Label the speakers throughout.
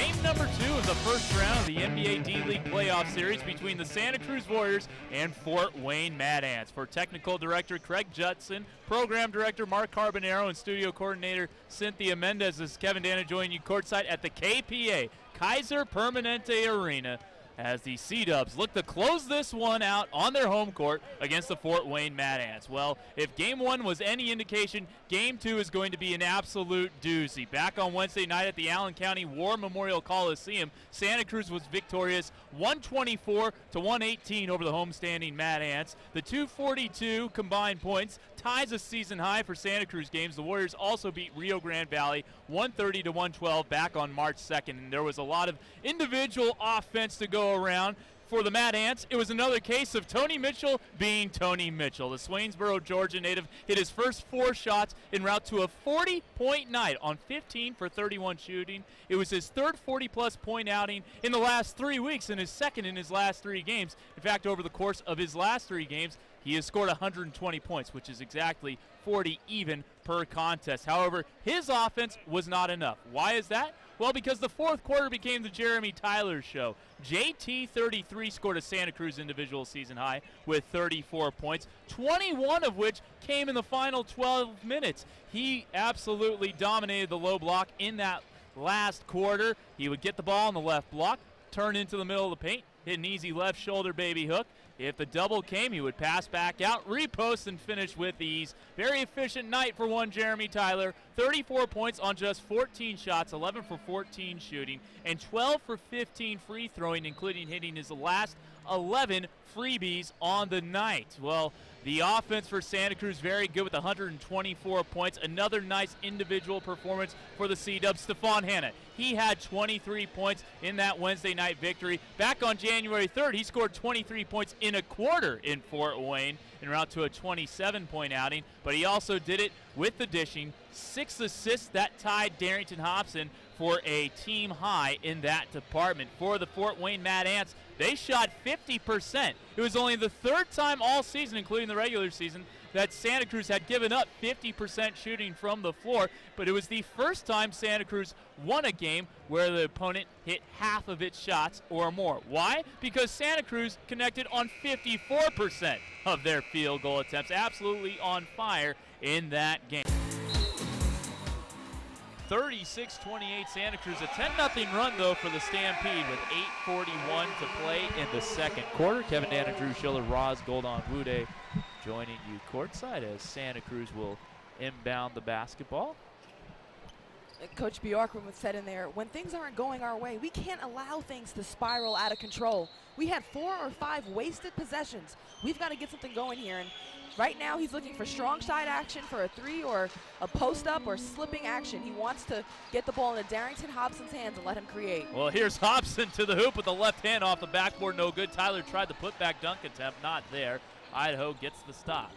Speaker 1: Game number 2 of the first round of the NBA D-League playoff series between the Santa Cruz Warriors and Fort Wayne Mad Ants. For Technical Director Craig Judson, Program Director Mark Carbonaro, and Studio Coordinator Cynthia Mendez, this is Kevin Danna joining you courtside at the KPA, Kaiser Permanente Arena, as the C-Dubs look to close this one out on their home court against the Fort Wayne Mad Ants. Well, if Game 1 was any indication, Game 2 is going to be an absolute doozy. Back on Wednesday night at the Allen County War Memorial Coliseum, Santa Cruz was victorious 124-118 over the homestanding Mad Ants. The 242 combined points ties a season high for Santa Cruz games. The Warriors also beat Rio Grande Valley 130-112 back on March 2nd, and there was a lot of individual offense to go around. For the Mad Ants, it was another case of Tony Mitchell being Tony Mitchell. The Swainsboro, Georgia native hit his first 4 shots en route to a 40-point night on 15 for 31 shooting. It was his third 40-plus point outing in the last 3 weeks and his second in his last 3 games. In fact, over the course of his last 3 games, he has scored 120 points, which is exactly 40 even per contest. However, his offense was not enough. Why is that? Well, because the fourth quarter became the Jeremy Tyler show. JT33 scored a Santa Cruz individual season high with 34 points, 21 of which came in the final 12 minutes. He absolutely dominated the low block in that last quarter. He would get the ball on the left block, turn into the middle of the paint, hit an easy left shoulder baby hook. If the double came, he would pass back out, repost, and finish with ease. Very efficient night for one Jeremy Tyler. 34 points on just 14 shots, 11 for 14 shooting, and 12 for 15 free throwing, including hitting his last 11 freebies on the night. Well, the offense for Santa Cruz very good with 124 points. Another nice individual performance for the C-Dubs. Stephon Hanna, he had 23 points in that Wednesday night victory. Back on January 3rd, he scored 23 points in a quarter in Fort Wayne en route to a 27-point outing, but he also did it with the dishing. 6 assists that tied Darrington Hobson for a team high in that department. For the Fort Wayne Mad Ants, they shot 50%. It was only the 3rd time all season, including the regular season, that Santa Cruz had given up 50% shooting from the floor, but it was the first time Santa Cruz won a game where the opponent hit half of its shots or more. Why? Because Santa Cruz connected on 54% of their field goal attempts. Absolutely on fire in that game. 36-28 Santa Cruz. A 10-0 run, though, for the Stampede with 8:41 to play in the second quarter. Kevin Danna, Drew Schiller, Roz Goldon Wude joining you courtside as Santa Cruz will inbound the basketball.
Speaker 2: Coach Bjorkman said in there, when things aren't going our way, we can't allow things to spiral out of control. We had 4 or 5 wasted possessions. We've got to get something going here. And right now he's looking for strong side action for a 3 or a post-up or slipping action. He wants to get the ball into Darrington Hobson's hands and let him create.
Speaker 1: Well, here's Hobson to the hoop with the left hand off the backboard. No good. Tyler tried the put-back dunk attempt. Not there. Idaho gets the stop.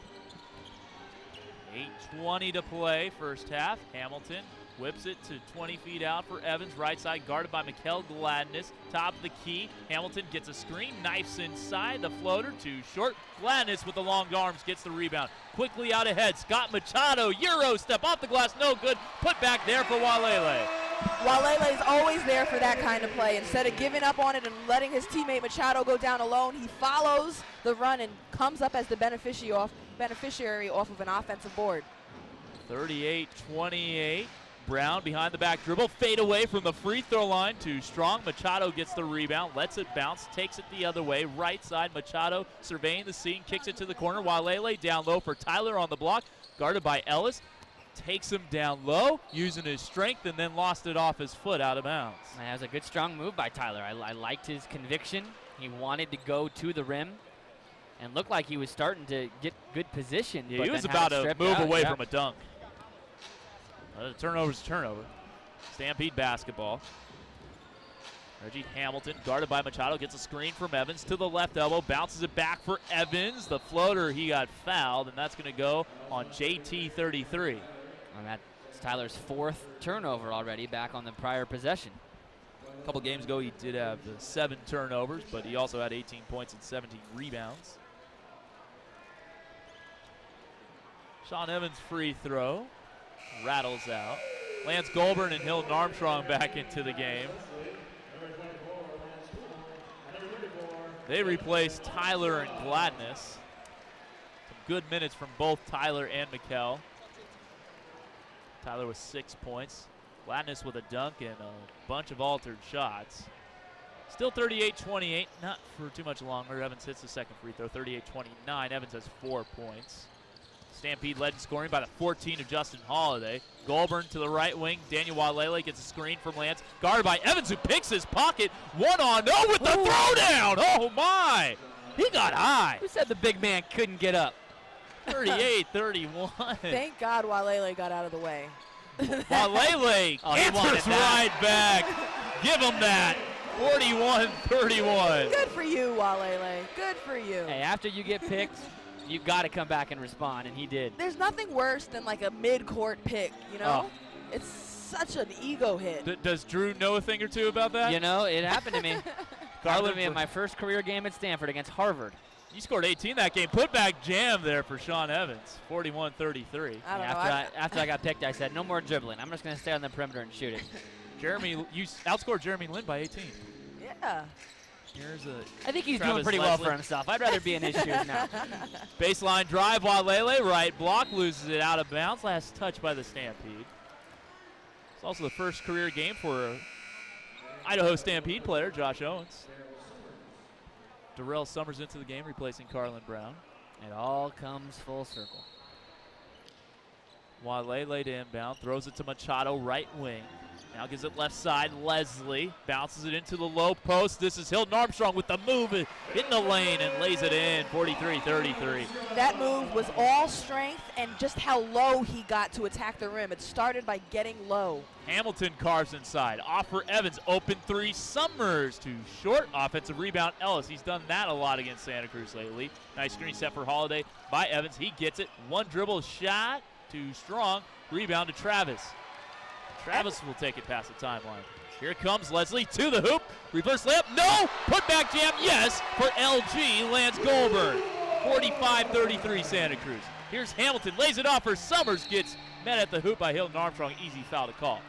Speaker 1: 8:20 to play first half. Hamilton whips it to 20 feet out for Evans. Right side guarded by Mikkel Gladness. Top of the key. Hamilton gets a screen. Knifes inside. The floater too short. Gladness with the long arms gets the rebound. Quickly out ahead. Scott Machado. Euro step off the glass. No good. Put back there for Walele.
Speaker 2: Walele is always there for that kind of play. Instead of giving up on it and letting his teammate Machado go down alone, he follows the run and comes up as the beneficiary off of an offensive board.
Speaker 1: 38-28. Brown behind the back dribble, fade away from the free throw line to Strong. Machado gets the rebound, lets it bounce, takes it the other way. Right side, Machado surveying the scene, kicks it to the corner. Walele down low for Tyler on the block, guarded by Ellis. Takes him down low, using his strength, and then lost it off his foot out of bounds.
Speaker 3: That was a good, strong move by Tyler. I liked his conviction. He wanted to go to the rim and looked like he was starting to get good position.
Speaker 1: Yeah, he was about to move away from a dunk. Turnover's a turnover. Stampede basketball. Reggie Hamilton, guarded by Machado, gets a screen from Evans to the left elbow, bounces it back for Evans. The floater, he got fouled, and that's going to go on JT33.
Speaker 3: And that's Tyler's 4th turnover already back on the prior possession.
Speaker 1: A couple games ago, he did have 7 turnovers, but he also had 18 points and 17 rebounds. Sean Evans' free throw rattles out. Lance Goulburn and Hilton Armstrong back into the game. They replaced Tyler and Gladness. Some good minutes from both Tyler and Mikkel. Tyler with 6 points. Gladness with a dunk and a bunch of altered shots. Still 38-28, not for too much longer. Evans hits the second free throw, 38-29. Evans has 4 points. Stampede led in scoring by the 14 of Justin Holiday. Goulburn to the right wing. Daniel Walele gets a screen from Lance. Guarded by Evans, who picks his pocket. 1-on-0 with the throwdown. Oh, my. He got high.
Speaker 3: Who said the big man couldn't get up?
Speaker 1: 38-31.
Speaker 2: Thank God Walele got out of the way.
Speaker 1: Walele answers right back. Give him that. 41-31.
Speaker 2: Good for you, Walele. Good for you.
Speaker 3: Hey, after you get picked, you got to come back and respond, and he did.
Speaker 2: There's nothing worse than like a mid-court pick, you know? It's such an ego hit.
Speaker 1: Does Drew know a thing or two about that?
Speaker 3: You know, it happened to me. Happened to me in my first career game at Stanford against Harvard.
Speaker 1: You scored 18 that game. Put back jam there for Sean Evans. 41-33.
Speaker 3: After I got picked, I said, no more dribbling. I'm just going to stay on the perimeter and shoot it.
Speaker 1: Jeremy, you outscored Jeremy Lin by 18.
Speaker 2: Yeah.
Speaker 3: I think he's
Speaker 1: Travis
Speaker 3: doing pretty
Speaker 1: Leslie.
Speaker 3: well for himself. I'd rather be in his shoes now.
Speaker 1: Baseline drive, Walele, right block, loses it out of bounds. Last touch by the Stampede. It's also the first career game for Idaho Stampede player, Josh Owens. Darrell Summers into the game, replacing Carlin Brown.
Speaker 3: It all comes full circle.
Speaker 1: Walele to inbound, throws it to Machado, right wing. Now gives it left side, Leslie bounces it into the low post. This is Hilton Armstrong with the move in the lane and lays it in, 43-33.
Speaker 2: That move was all strength and just how low he got to attack the rim. It started by getting low.
Speaker 1: Hamilton carves inside, off for Evans, open three, Summers too short. Offensive rebound, Ellis. He's done that a lot against Santa Cruz lately. Nice screen set for Holiday by Evans. He gets it, one dribble shot, too strong. Rebound to Travis. Travis will take it past the timeline. Here comes Leslie to the hoop. Reverse layup, no! Put back jam, yes, for LG Lance Goulburn. 45-33 Santa Cruz. Here's Hamilton, lays it off for Summers, gets met at the hoop by Hilton Armstrong. Easy foul to call.